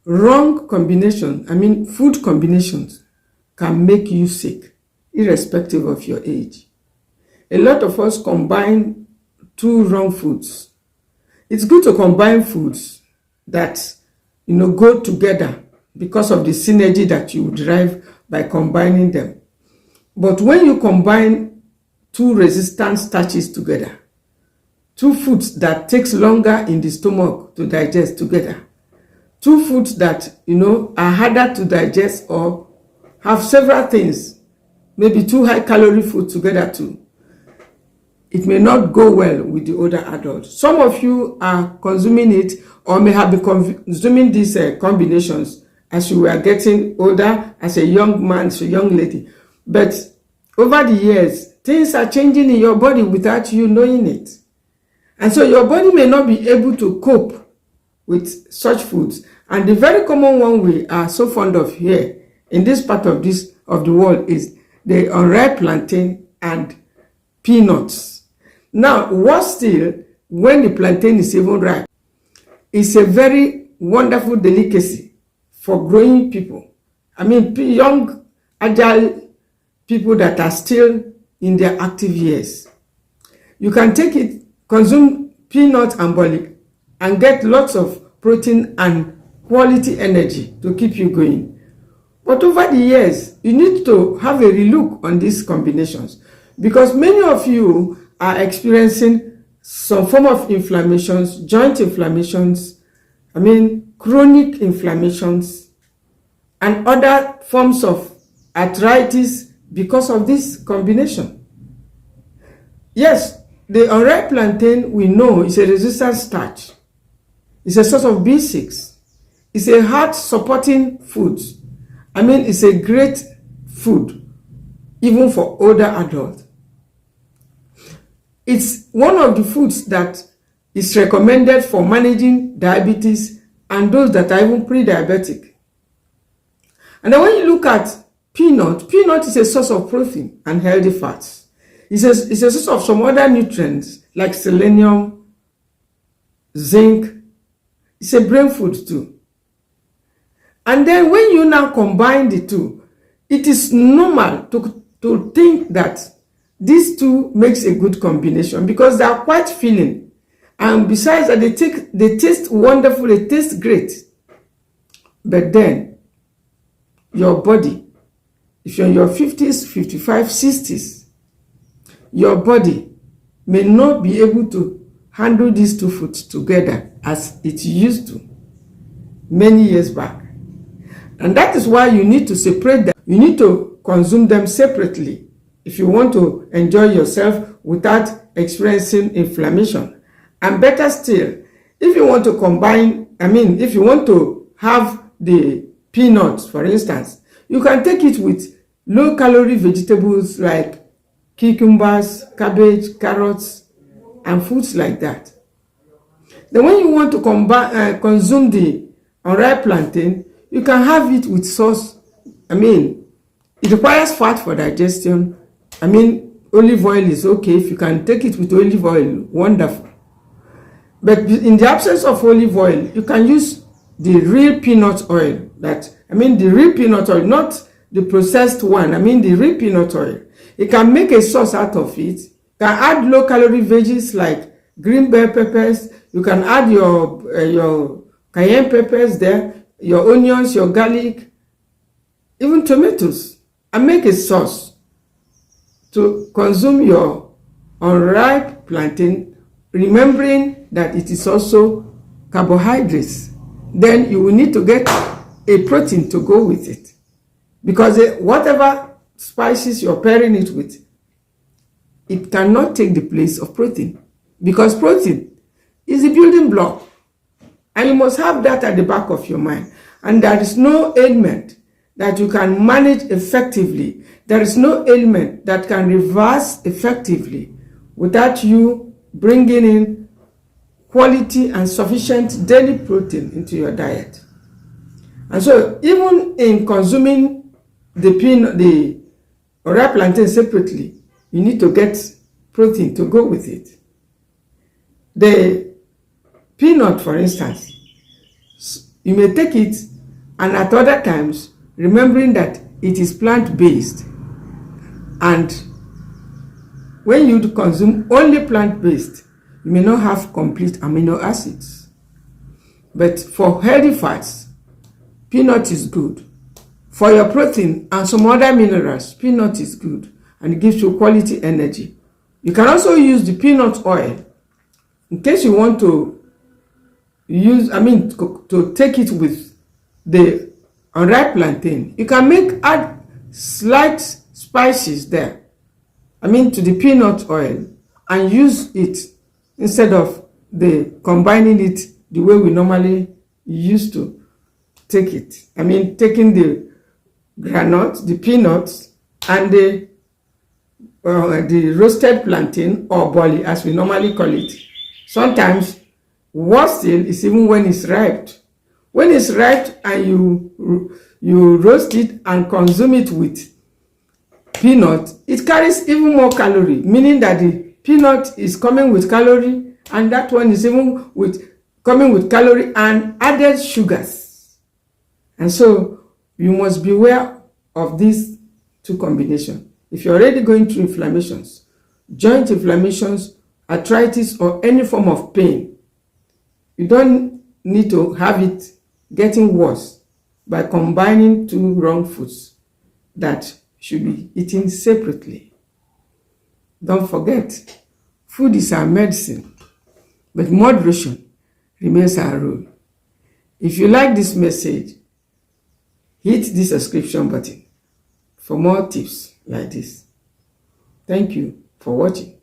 wrong combination, food combinations can make you sick, irrespective of your age. A lot of us combine two wrong foods. It's good to combine foods that go together because of the synergy that you derive by combining them. But when you combine two resistant starches together, two foods that takes longer in the stomach to digest together, two foods that are harder to digest or have several things, maybe two high calorie food together too, it may not go well with the older adults. Some of you are consuming it or may have been consuming these combinations as you were getting older, as a young man, as a young lady. But over the years, things are changing in your body without you knowing it. And so your body may not be able to cope with such foods. And the very common one we are so fond of here in this part of the world is the unripe plantain and peanuts. Now, worse still, when the plantain is even ripe, it's a very wonderful delicacy for growing people. Young, agile people that are still in their active years. You can take it, consume peanut and barley, and get lots of protein and quality energy to keep you going. But over the years, you need to have a relook on these combinations, because many of you are experiencing some form of inflammations, joint inflammations, chronic inflammations, and other forms of arthritis because of this combination. Yes, the unripe plantain, we know, is a resistant starch. It's a source of B6. It's a heart-supporting food. It's a great food, even for older adults. It's one of the foods that is recommended for managing diabetes and those that are even pre-diabetic. And then when you look at peanut is a source of protein and healthy fats. It's a source of some other nutrients like selenium, zinc. It's a brain food too. And then when you now combine the two, it is normal to think that these two makes a good combination because they are quite filling. And besides that, they taste wonderful, they taste great. But then, your body, if you're in your 50s, 55, 60s, your body may not be able to handle these two foods together as it used to many years back. And that is why you need to separate them. You need to consume them separately if you want to enjoy yourself without experiencing inflammation. And better still, if you want to combine, if you want to have the peanuts, for instance, you can take it with low-calorie vegetables like cucumbers, cabbage, carrots, and foods like that. Then when you want to consume the unripe plantain, you can have it with sauce. It requires fat for digestion. Olive oil is okay. If you can take it with olive oil, wonderful. But in the absence of olive oil, you can use the real peanut oil. The real peanut oil, not the processed one. The real peanut oil. You can make a sauce out of it. You can add low-calorie veggies like green bell peppers. You can add your cayenne peppers there, your onions, your garlic, even tomatoes, and make a sauce to consume your unripe plantain, remembering that it is also carbohydrates. Then you will need to get a protein to go with it, because whatever spices you're pairing it with, it cannot take the place of protein, because protein is the building block, and you must have that at the back of your mind. And there is no ailment that you can manage effectively. There is no ailment that can reverse effectively without you bringing in quality and sufficient daily protein into your diet. And so even in consuming the unripe plantain separately, you need to get protein to go with it. The peanut, for instance, you may take it and at other times remembering that it is plant-based, and when you consume only plant-based, you may not have complete amino acids. But for healthy fats, peanut is good. For your protein and some other minerals, peanut is good and it gives you quality energy. You can also use the peanut oil in case you want to use, to take it with the unripe plantain. You can add slight spices there, to the peanut oil, and use it instead of combining it the way we normally used to take it. Taking the granite, the peanuts, and the roasted plantain or bolly, as we normally call it. Sometimes, worse still is even when it's ripe. When it's ripe and you roast it and consume it with peanut, it carries even more calorie, meaning that the peanut is coming with calorie, and that one is even coming with calorie and added sugars. And so you must beware of these two combinations. If you're already going through inflammations, joint inflammations, arthritis, or any form of pain, you don't need to have it getting worse by combining two wrong foods that should be eaten separately. Don't forget, food is our medicine, but moderation remains our rule. If you like this message, hit the subscription button for more tips like this. Thank you for watching.